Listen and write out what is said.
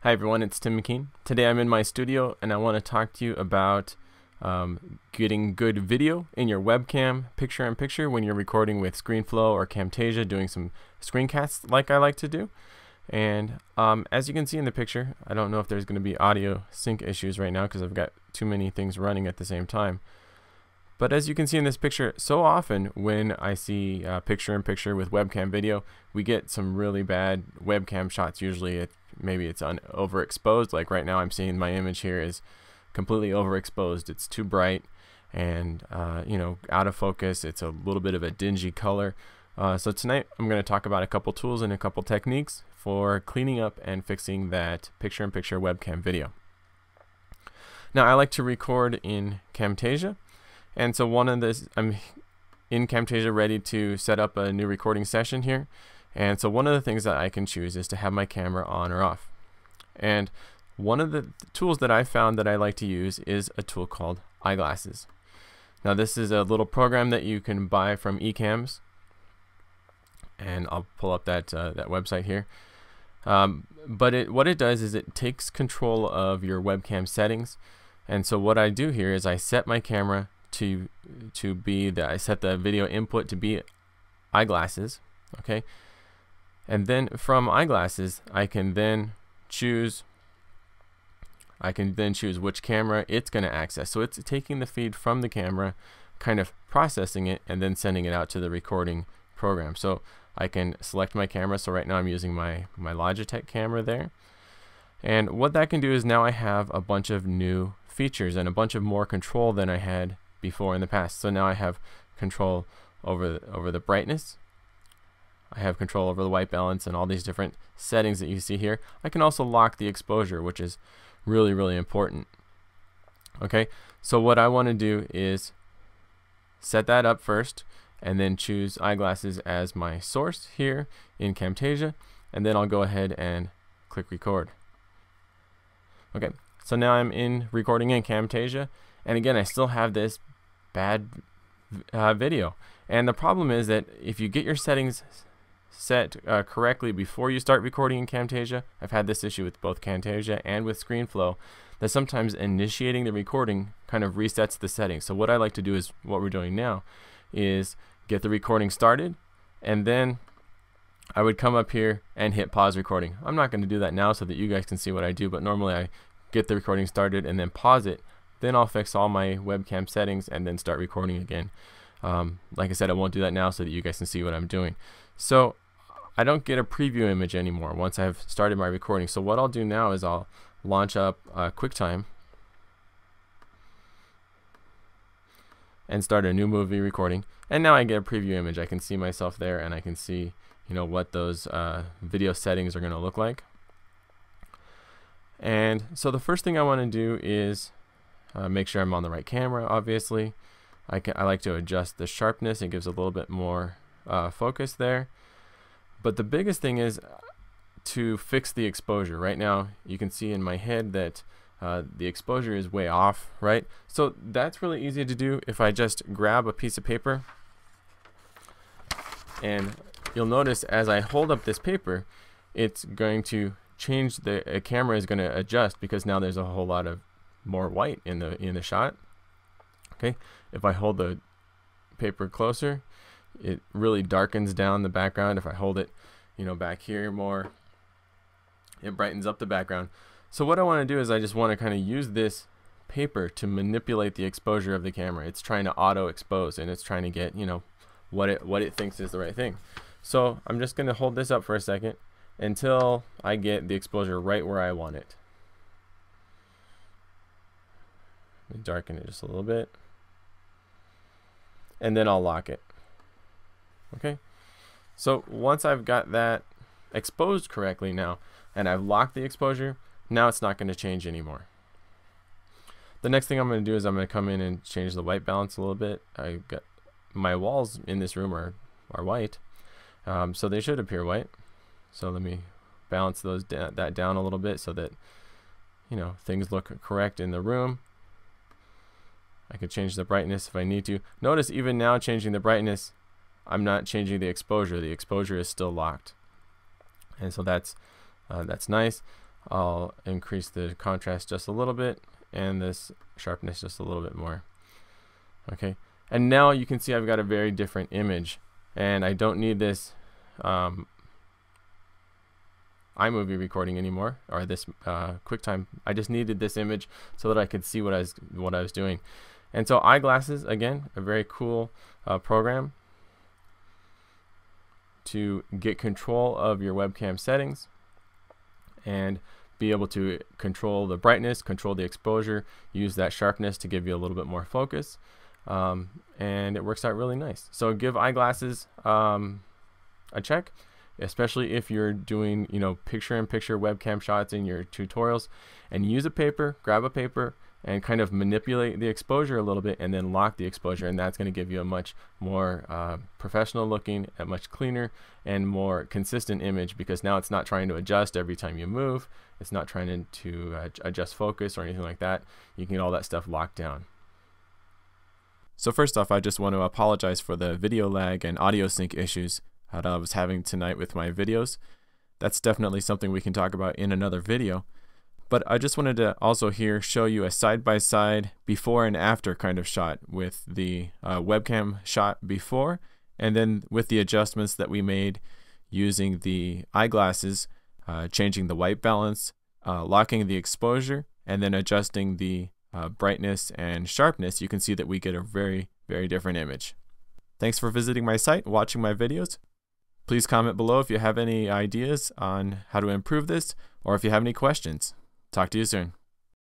Hi everyone, it's Tim McKean. Today I'm in my studio and I want to talk to you about getting good video in your webcam picture-in-picture when you're recording with Screenflow or Camtasia, doing some screencasts like I like to do. And as you can see in the picture, I don't know if there's going to be audio sync issues right now because I've got too many things running at the same time. But as you can see in this picture, so often when I see picture-in-picture with webcam video, we get some really bad webcam shots. Usually maybe it's overexposed. Like right now I'm seeing my image here is completely overexposed. It's too bright and out of focus. It's a little bit of a dingy color. So tonight I'm going to talk about a couple tools and a couple techniques for cleaning up and fixing that picture-in-picture webcam video. Now I like to record in Camtasia. And so I'm in Camtasia ready to set up a new recording session here. And so one of the things that I can choose is to have my camera on or off. And one of the tools that I found that I like to use is a tool called Eyeglasses. Now this is a little program that you can buy from ecamm, and I'll pull up that website here. But what it does is it takes control of your webcam settings. And so what I do here is I set my camera I set the video input to be eyeglasses, okay, and then from eyeglasses I can then choose which camera it's going to access. So it's taking the feed from the camera, kind of processing it, and then sending it out to the recording program. So I can select my camera. So right now I'm using my Logitech camera there, and what that can do is now I have a bunch of new features and a bunch of more control than I had before in the past. So now I have control over the brightness, I have control over the white balance, and all these different settings that you see here. I can also lock the exposure, which is really important. Okay, so what I want to do is set that up first and then choose Eyeglasses as my source here in Camtasia, and then I'll go ahead and click record. Okay, so now I'm recording in Camtasia, and again I still have this bad video. And the problem is that if you get your settings set correctly before you start recording in Camtasia, I've had this issue with both Camtasia and with Screenflow, that sometimes initiating the recording kind of resets the settings. So what I like to do is, what we're doing now, is get the recording started, and then I would come up here and hit pause recording. I'm not going to do that now so that you guys can see what I do, but normally I get the recording started and then pause it. Then I'll fix all my webcam settings and then start recording again. Like I said, I won't do that now so that you guys can see what I'm doing. So I don't get a preview image anymore once I've started my recording. So what I'll do now is I'll launch up QuickTime and start a new movie recording. And now I get a preview image. I can see myself there, and I can see what those video settings are going to look like. And so the first thing I want to do is make sure I'm on the right camera. Obviously, I like to adjust the sharpness. It gives a little bit more focus there. But the biggest thing is to fix the exposure. Right now, you can see in my head that the exposure is way off, right? So that's really easy to do if I just grab a piece of paper, and you'll notice as I hold up this paper, it's going to change. The camera is going to adjust because now there's a whole lot of more white in the shot. Okay, if I hold the paper closer, it really darkens down the background. If I hold it back here more, it brightens up the background. So what I want to do is I just want to kind of use this paper to manipulate the exposure of the camera. It's trying to auto expose, and it's trying to get what it thinks is the right thing. So I'm just going to hold this up for a second until I get the exposure right where I want it. Darken it just a little bit, and then I'll lock it. Okay, so once I've got that exposed correctly now, and I've locked the exposure, now it's not going to change anymore. The next thing I'm going to do is I'm going to come in and change the white balance a little bit. I got my walls in this room are white, so they should appear white. So let me balance that down a little bit so that things look correct in the room. I could change the brightness if I need to. Notice even now changing the brightness, I'm not changing the exposure. The exposure is still locked. And so that's nice. I'll increase the contrast just a little bit and this sharpness just a little bit more. Okay, and now you can see I've got a very different image, and I don't need this iMovie recording anymore, or this QuickTime. I just needed this image so that I could see what I was doing. And so Eyeglasses, again, a very cool program to get control of your webcam settings and be able to control the brightness, control the exposure, use that sharpness to give you a little bit more focus, and it works out really nice. So give Eyeglasses a check, especially if you're doing, you know, picture-in-picture webcam shots in your tutorials, and use a paper, grab a paper, and kind of manipulate the exposure a little bit, and then lock the exposure, and that's going to give you a much more professional looking, a much cleaner and more consistent image, because now it's not trying to adjust every time you move. It's not trying to adjust focus or anything like that. You can get all that stuff locked down. So first off, I just want to apologize for the video lag and audio sync issues that I was having tonight with my videos. That's definitely something we can talk about in another video. But I just wanted to also here show you a side-by-side before and after kind of shot with the webcam shot before, and then with the adjustments that we made using the eyeglasses, changing the white balance, locking the exposure, and then adjusting the brightness and sharpness. You can see that we get a very, very different image. Thanks for visiting my site, watching my videos. Please comment below if you have any ideas on how to improve this, or if you have any questions. Talk to you soon.